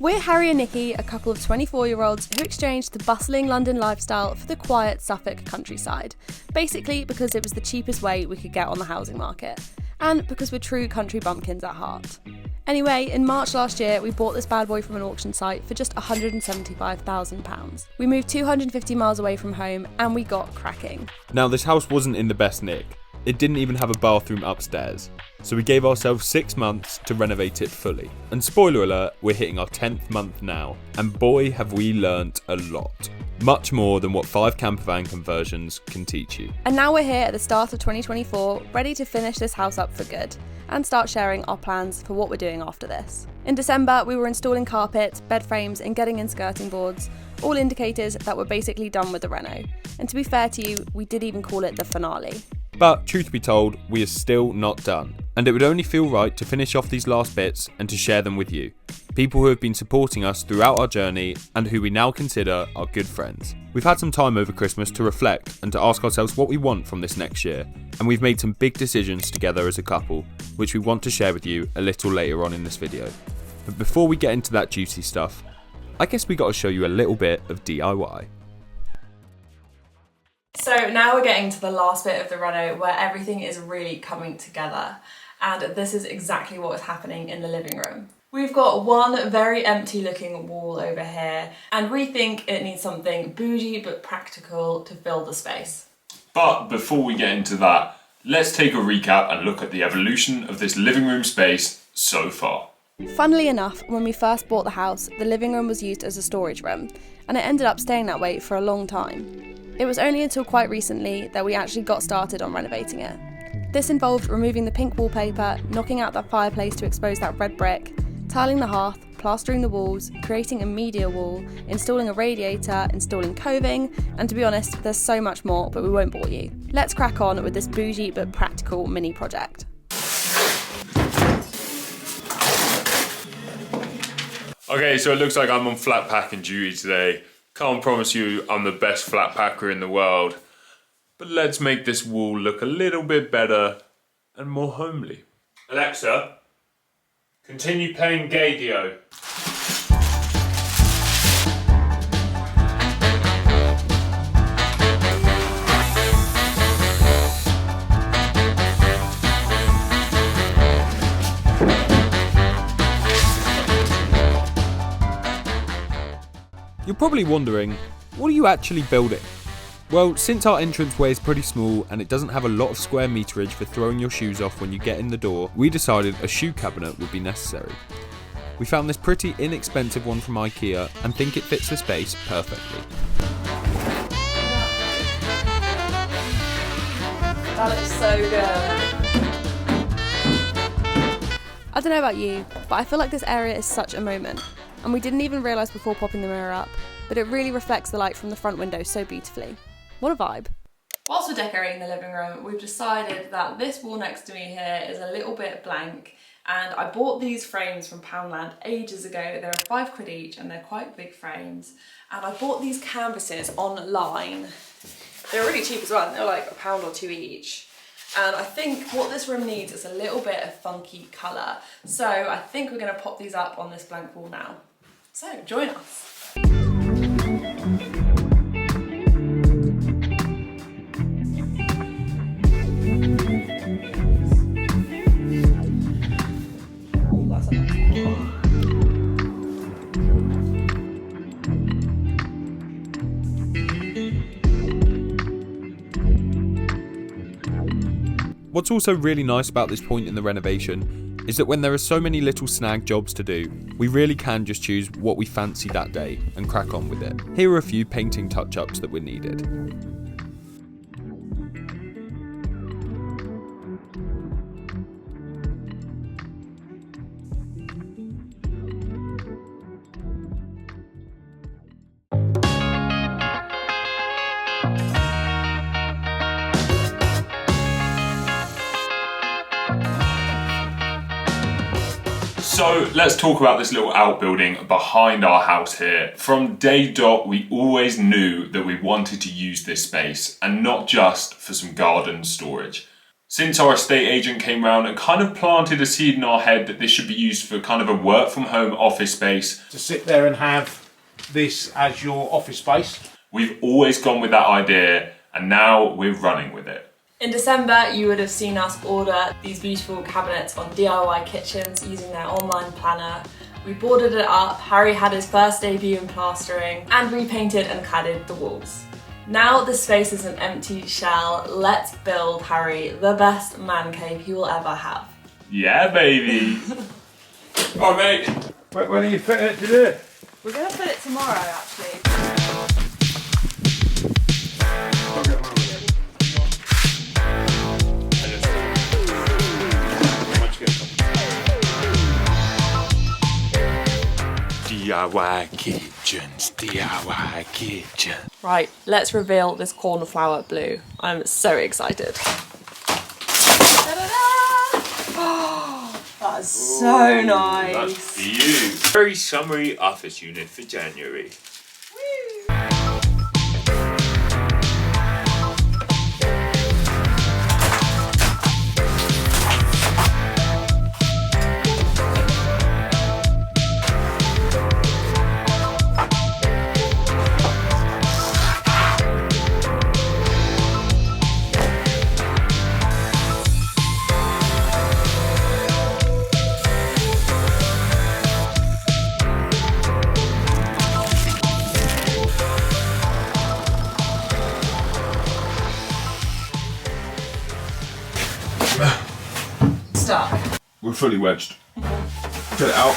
We're Harry and Nikki, a couple of 24-year-olds who exchanged the bustling London lifestyle for the quiet Suffolk countryside, basically because it was the cheapest way we could get on the housing market, and because we're true country bumpkins at heart. Anyway, in March last year, we bought this bad boy from an auction site for just £175,000. We moved 250 miles away from home and we got cracking. Now, this house wasn't in the best nick. It didn't even have a bathroom upstairs. So we gave ourselves 6 months to renovate it fully. And spoiler alert, we're hitting our 10th month now. And boy, have we learnt a lot. Much more than what 5 campervan conversions can teach you. And now we're here at the start of 2024, ready to finish this house up for good and start sharing our plans for what we're doing after this. In December, we were installing carpet, bed frames and getting in skirting boards, all indicators that we're basically done with the reno. And to be fair to you, we did even call it the finale. But truth be told, we are still not done. And it would only feel right to finish off these last bits and to share them with you. People who have been supporting us throughout our journey and who we now consider our good friends. We've had some time over Christmas to reflect and to ask ourselves what we want from this next year. And we've made some big decisions together as a couple, which we want to share with you a little later on in this video. But before we get into that juicy stuff, I guess we got to show you a little bit of DIY. So now we're getting to the last bit of the reno where everything is really coming together, and this is exactly what is happening in the living room. We've got one very empty looking wall over here and we think it needs something bougie but practical to fill the space. But before we get into that, let's take a recap and look at the evolution of this living room space so far. Funnily enough, when we first bought the house, the living room was used as a storage room, and it ended up staying that way for a long time. It was only until quite recently that we actually got started on renovating it. This involved removing the pink wallpaper, knocking out that fireplace to expose that red brick, tiling the hearth, plastering the walls, creating a media wall, installing a radiator, installing coving, and to be honest, there's so much more, but we won't bore you. Let's crack on with this bougie but practical mini project. Okay, so it looks like I'm on flat packing duty today. Can't promise you I'm the best flat packer in the world, but let's make this wall look a little bit better and more homely. Alexa, continue playing Gay-Dio. You're probably wondering, what are you actually building? Well, since our entranceway is pretty small and it doesn't have a lot of square meterage for throwing your shoes off when you get in the door, we decided a shoe cabinet would be necessary. We found this pretty inexpensive one from IKEA and think it fits the space perfectly. That looks so good. I don't know about you, but I feel like this area is such a moment. And we didn't even realise before popping the mirror up, but it really reflects the light from the front window so beautifully. What a vibe. Whilst we're decorating the living room, we've decided that this wall next to me here is a little bit blank, and I bought these frames from Poundland ages ago. They were £5 each and they're quite big frames. And I bought these canvases online. They're really cheap as well, they're like £1 or £2 each. And I think what this room needs is a little bit of funky colour. So I think we're going to pop these up on this blank wall now. So join us. What's also really nice about this point in the renovation is that when there are so many little snag jobs to do, we really can just choose what we fancy that day and crack on with it. Here are a few painting touch-ups that were needed. So let's talk about this little outbuilding behind our house here. From day dot, we always knew that we wanted to use this space and not just for some garden storage. Since our estate agent came round and kind of planted a seed in our head that this should be used for kind of a work from home office space. To sit there and have this as your office space. We've always gone with that idea and now we're running with it. In December, you would have seen us order these beautiful cabinets on DIY Kitchens using their online planner. We boarded it up, Harry had his first debut in plastering, and repainted and cladded the walls. Now the space is an empty shell. Let's build Harry the best man cave he will ever have. Yeah, baby. Oh, mate. When are you fitting it today? We're going to fit it tomorrow, actually. DIY kitchens, DIY kitchen. Right, let's reveal this cornflower blue. I'm so excited. Oh, that is so nice. That's for you. Very summery office unit for January. Stuck. We're fully wedged. Get it out.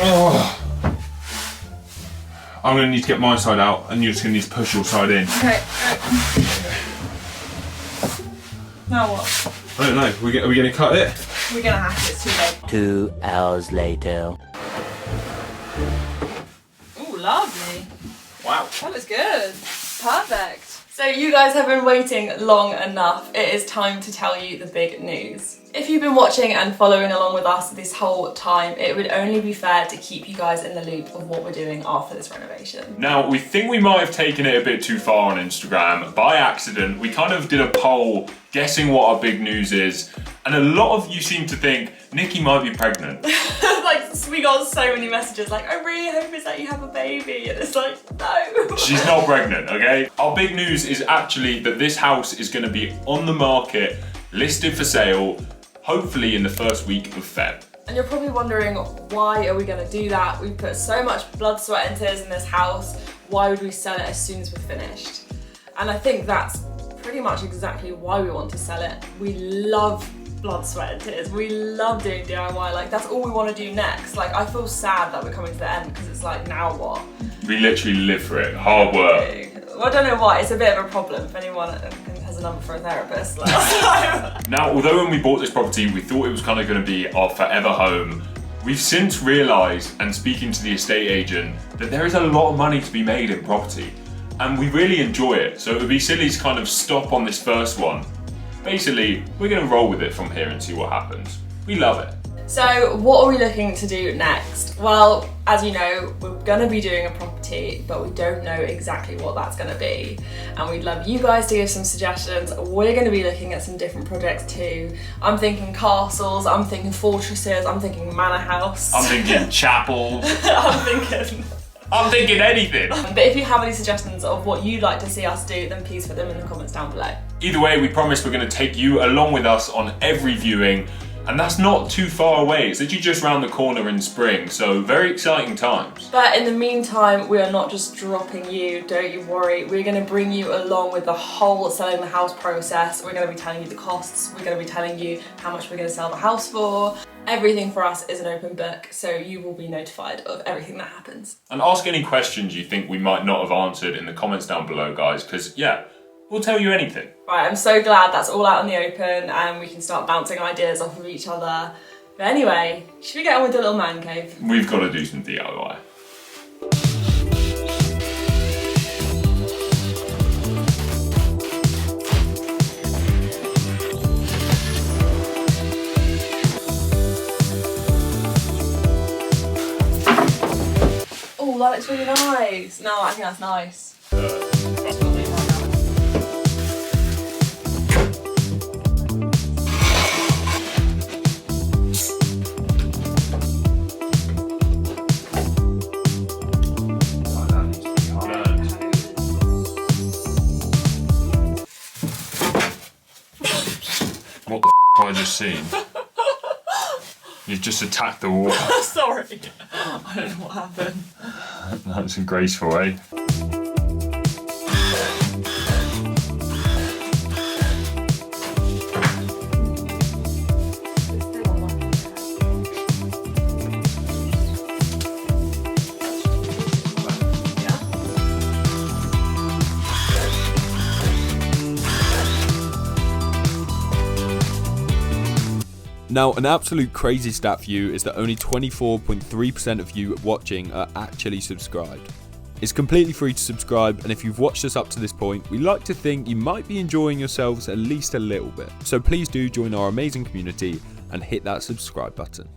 Oh. I'm going to need to get my side out and you're just going to need to push your side in. Okay. Now what? I don't know. Are we going to cut it? We're going to have to. It's too late. 2 hours later. Ooh, lovely. Wow. That looks good. Perfect. So you guys have been waiting long enough. It is time to tell you the big news. If you've been watching and following along with us this whole time, it would only be fair to keep you guys in the loop of what we're doing after this renovation. Now, we think we might have taken it a bit too far on Instagram. By accident, we kind of did a poll guessing what our big news is, and a lot of you seem to think Nikki might be pregnant. Like, we got so many messages like, I really hope it's that you have a baby, and it's like, no. She's not pregnant, okay? Our big news is actually that this house is going to be on the market, listed for sale, hopefully in the first week of Feb. And you're probably wondering, why are we going to do that? We put so much blood, sweat and tears in this house. Why would we sell it as soon as we're finished? And I think that's pretty much exactly why we want to sell it. We love blood, sweat and tears. We love doing DIY. Like, that's all we want to do next. Like, I feel sad that we're coming to the end because it's like, now what? We literally live for it. Hard work. Well, I don't know why. It's a bit of a problem if anyone has a number for a therapist. Like, Now, although when we bought this property, we thought it was kind of going to be our forever home, we've since realised, and speaking to the estate agent, that there is a lot of money to be made in property. And we really enjoy it. So it would be silly to kind of stop on this first one. Basically, we're going to roll with it from here and see what happens. We love it. so what are we looking to do next? Well, as you know, we're going to be doing a property, but we don't know exactly what that's going to be. And we'd love you guys to give some suggestions. We're going to be looking at some different projects too. I'm thinking castles, I'm thinking fortresses, I'm thinking manor house. I'm thinking chapels. I'm thinking anything. But if you have any suggestions of what you'd like to see us do, then please put them in the comments down below. Either way, we promise we're going to take you along with us on every viewing, and that's not too far away. It's literally just round the corner in spring, so very exciting times. But in the meantime, we are not just dropping you, don't you worry. We're going to bring you along with the whole selling the house process. We're going to be telling you the costs, we're going to be telling you how much we're going to sell the house for. Everything for us is an open book, so you will be notified of everything that happens. And ask any questions you think we might not have answered in the comments down below, guys, because yeah, we'll tell you anything. Right, I'm so glad that's all out in the open and we can start bouncing ideas off of each other. But anyway, should we get on with the little man cave? We've got to do some DIY. Oh, that looks really nice. No, I think that's nice. seen. You've just attacked the wall. Sorry. I don't know what happened. That's graceful, eh? Now, an absolute crazy stat for you is that only 24.3% of you watching are actually subscribed. It's completely free to subscribe, and if you've watched us up to this point, we like to think you might be enjoying yourselves at least a little bit. So please do join our amazing community and hit that subscribe button.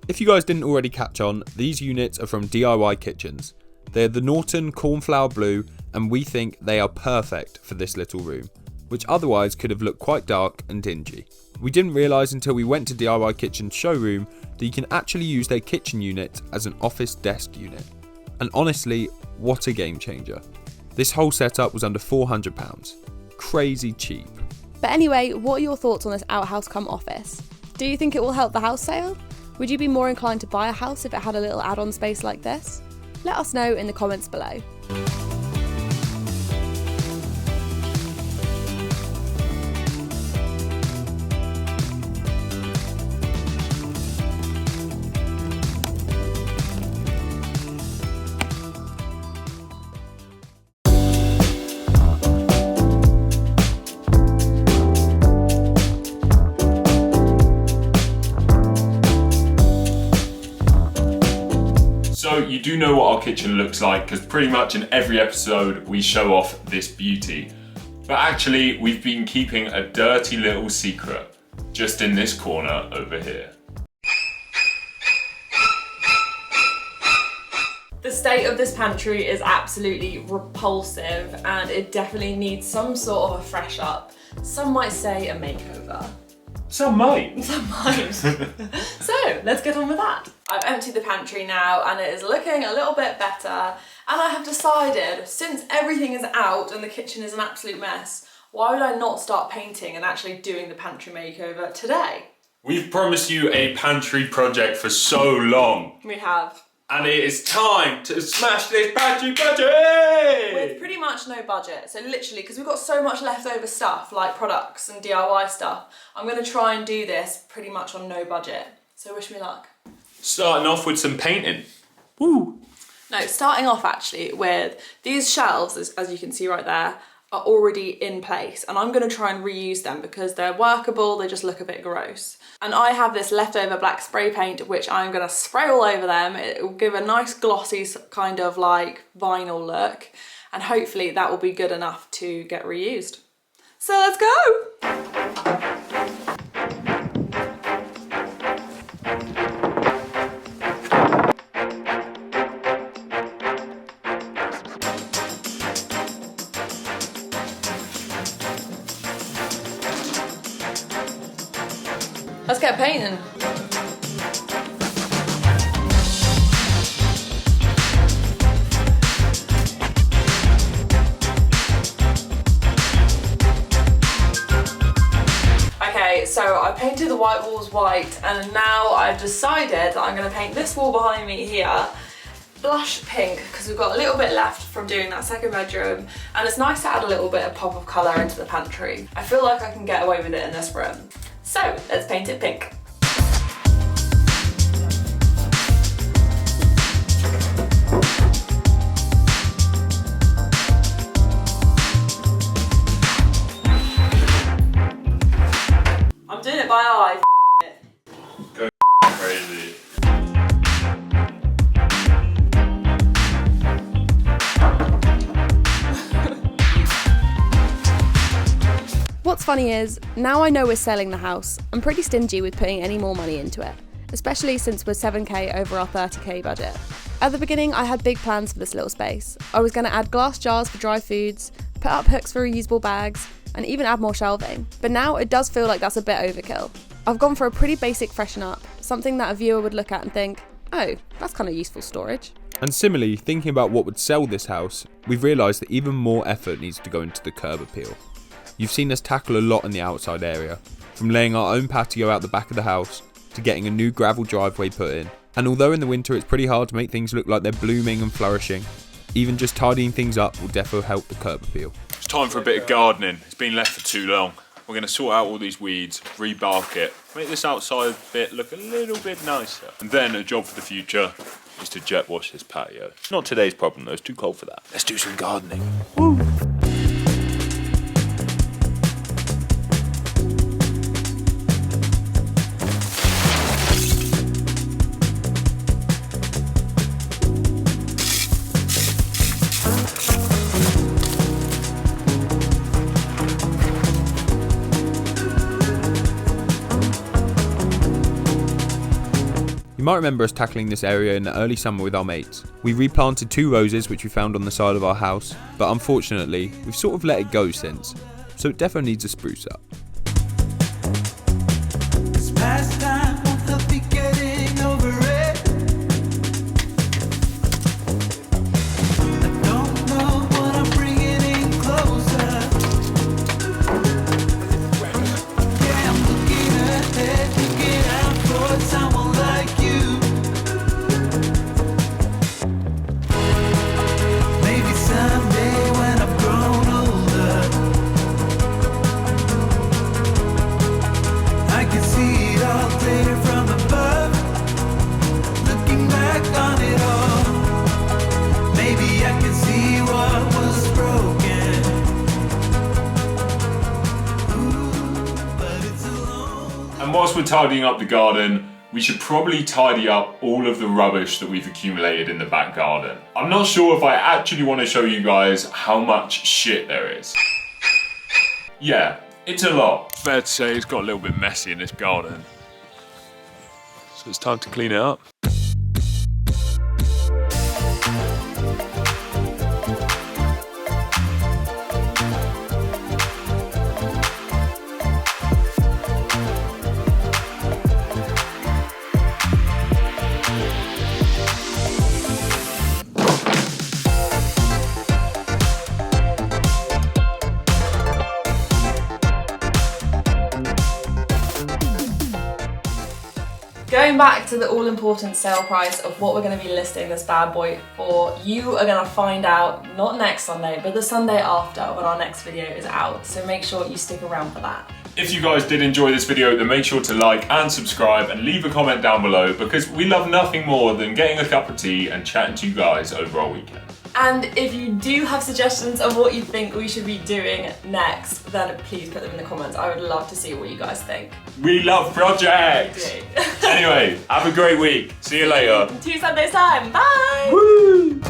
If you guys didn't already catch on, these units are from DIY Kitchens. They're the Norton Cornflower Blue, and we think they are perfect for this little room, which otherwise could have looked quite dark and dingy. We didn't realise until we went to DIY Kitchen's showroom that you can actually use their kitchen unit as an office desk unit. And honestly, what a game changer. This whole setup was under £400. Crazy cheap. But anyway, what are your thoughts on this outhouse come office? Do you think it will help the house sale? Would you be more inclined to buy a house if it had a little add-on space like this? Let us know in the comments below. So you do know what our kitchen looks like, because pretty much in every episode we show off this beauty. But actually we've been keeping a dirty little secret just in this corner over here. The state of this pantry is absolutely repulsive and it definitely needs some sort of a fresh up. Some might say a makeover. Some might. Some might. So let's get on with that. I've emptied the pantry now and it is looking a little bit better, and I have decided, since everything is out and the kitchen is an absolute mess, why would I not start painting and actually doing the pantry makeover today? We've promised you a pantry project for so long. We have. And it is time to smash this pantry budget! With pretty much no budget. So literally, because we've got so much leftover stuff, like products and DIY stuff, I'm going to try and do this pretty much on no budget. So wish me luck. Starting off with some painting. Woo! No, starting off actually with these shelves, as you can see right there, are already in place, and I'm going to try and reuse them because they're workable, they just look a bit gross. And I have this leftover black spray paint which I'm going to spray all over them. It will give a nice glossy kind of like vinyl look, and hopefully that will be good enough to get reused. So let's go! Let's get painting. Okay, so I painted the white walls white, and now I've decided that I'm going to paint this wall behind me here blush pink, because we've got a little bit left from doing that second bedroom, and it's nice to add a little bit of pop of colour into the pantry. I feel like I can get away with it in this room. So let's paint it pink. I'm doing it by eye. Go crazy. What's funny is, now I know we're selling the house, I'm pretty stingy with putting any more money into it, especially since we're 7k over our 30k budget. At the beginning, I had big plans for this little space. I was going to add glass jars for dry foods, put up hooks for reusable bags, and even add more shelving. But now it does feel like that's a bit overkill. I've gone for a pretty basic freshen up, something that a viewer would look at and think, oh, that's kind of useful storage. And similarly, thinking about what would sell this house, we've realised that even more effort needs to go into the curb appeal. You've seen us tackle a lot in the outside area, from laying our own patio out the back of the house to getting a new gravel driveway put in. And although in the winter it's pretty hard to make things look like they're blooming and flourishing, even just tidying things up will defo help the curb appeal. It's time for a bit of gardening. It's been left for too long. We're going to sort out all these weeds, rebark it, make this outside bit look a little bit nicer. And then a job for the future is to jet wash this patio. Not today's problem though, it's too cold for that. Let's do some gardening. Woo! You might remember us tackling this area in the early summer with our mates. We replanted 2 roses which we found on the side of our house, but unfortunately, we've sort of let it go since, so it definitely needs a spruce up. And whilst we're tidying up the garden, we should probably tidy up all of the rubbish that we've accumulated in the back garden. I'm not sure if I actually want to show you guys how much shit there is. Yeah, it's a lot. Fair to say it's got a little bit messy in this garden. So it's time to clean it up. Going back to the all-important sale price of what we're going to be listing this bad boy for, you are going to find out not next Sunday, but the Sunday after when our next video is out. So make sure you stick around for that. If you guys did enjoy this video, then make sure to like and subscribe and leave a comment down below, because we love nothing more than getting a cup of tea and chatting to you guys over our weekend. And if you do have suggestions of what you think we should be doing next, then please put them in the comments. I would love to see what you guys think. We love projects! We do. Anyway, have a great week. See you later. 2 Sundays time. Bye! Woo!